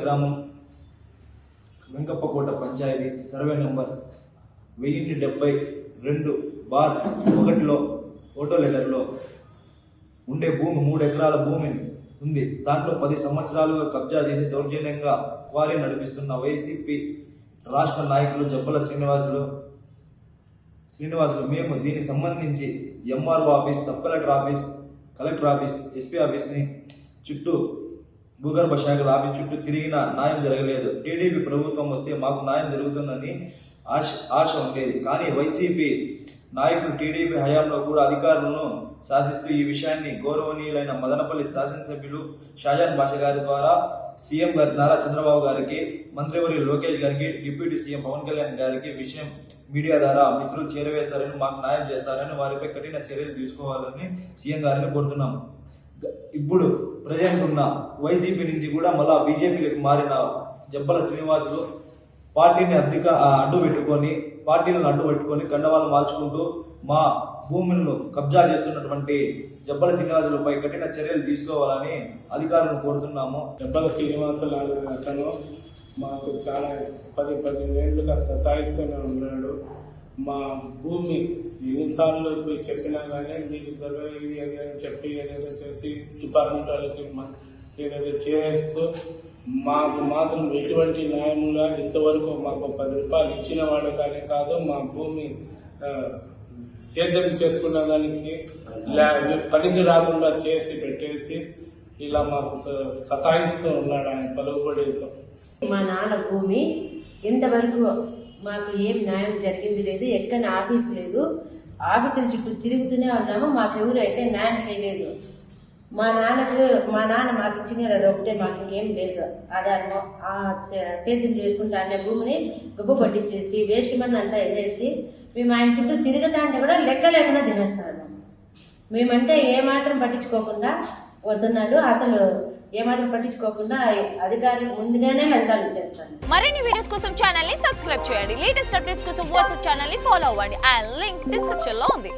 గ్రామం వెంకప్పకోట panchayat survey number 1072/1లో photo లెటర్లో ఉండే భూమి 3 ఎకరాల భూమిని ఉంది. దాంట్లో 10 సంవత్సరాలుగా కబ్జా చేసి దౌర్జన్యంగా క్వారీ నడిపిస్తున్న వైసీపీ రాష్ట్ర నాయకులు జబ్బల శ్రీనివాసులు మేము దీనికి సంబంధించి MRO office, sub collector office, collector office, SP ఆఫీస్ని చుట్టూ భూగర్భ శాఖల ఆఫీస్ చుట్టూ తిరిగినా న్యాయం జరగలేదు. టీడీపీ ప్రభుత్వం వస్తే మాకు న్యాయం జరుగుతుందని ఆశ ఉండేది. కానీ వైసీపీ నాయకులు టీడీపీ హయాంలో కూడా అధికారులను శాసిస్తూ ఈ విషయాన్ని గౌరవనీయులైన మదనపల్లి శాసనసభ్యులు షాజాన్ బాషా గారి ద్వారా సీఎం గారి నారా చంద్రబాబు గారికి, మంత్రివర్యులు లోకేష్ గారికి, డిప్యూటీ సీఎం పవన్ కళ్యాణ్ గారికి విషయం మీడియా ద్వారా మిత్రులు చేరవేస్తారని, మాకు న్యాయం చేస్తారని, వారిపై కఠిన చర్యలు తీసుకోవాలని సీఎం గారిని కోరుతున్నాము. ఇప్పుడు ప్రజెంట్ ఉన్న వైసీపీ నుంచి కూడా మళ్ళా బీజేపీలకు మారిన జబ్బల శ్రీనివాసులు పార్టీని అడ్డు పెట్టుకొని కండవాళ్ళు మార్చుకుంటూ మా భూములను కబ్జా చేస్తున్నటువంటి జబ్బల శ్రీనివాసులపై కఠిన చర్యలు తీసుకోవాలని అధికారులను కోరుతున్నాము. జబ్బల శ్రీనివాసులు అతను మాకు చాలా 10-15 ఏళ్ళుగా సతాయిస్తూనే ఉన్నాడు. మా భూమి ఎన్నిసార్లు పోయి చెప్పినా కానీ మీకు సర్వే ఇది అది అని చెప్పి ఏదేదో చేసి డిపార్ట్మెంట్ వాళ్ళకి ఏదేదో చేస్తూ మాకు మాత్రం ఎటువంటి న్యాయంగా ఇంతవరకు మాకు 10 రూపాయలు ఇచ్చిన వాడు కానీ కాదు. మా భూమి సేద్యం చేసుకున్న దానికి పనికి రాకుండా చేసి పెట్టేసి ఇలా మాకు సతాయిస్తూ ఉన్నాడు ఆయన పలుకుబడితో. మా నాన్న భూమి ఇంతవరకు మాకు ఏం న్యాయం జరిగింది లేదు, ఎక్కడ ఆఫీసు లేదు. ఆఫీసుల చుట్టూ తిరుగుతూనే ఉన్నాము, మాకు ఎవరు అయితే న్యాయం చేయలేదు. మా నాన్న మాకు ఇచ్చిన ఒకటే, మాకు ఇంకేం లేదు ఆధారము. ఆ సేద్యం చేసుకుంటే అనే భూమిని గొప్ప పట్టించేసి వేస్ట్ మంది అంతా వెళ్ళేసి మేము ఆయన చుట్టూ తిరుగుతా అంటే కూడా లెక్క లేకుండా తినేస్తున్నాడు. మేమంటే ఏమాత్రం పట్టించుకోకుండా వద్దున్నాడు. అసలు ఏమాత్రం పట్టించుకోకుండా అధికారులు ముందుగానే లంచాలు ఇచ్చేస్తారు. మరిన్ని వీడియోస్ కోసం ఛానల్ ని సబ్స్క్రైబ్ చేయండి. లేటెస్ట్ అప్డేట్స్ కోసం వాట్సాప్ ఛానల్ ని ఫాలో అవ్వండి. ఆ లింక్ డిస్క్రిప్షన్ లో ఉంది.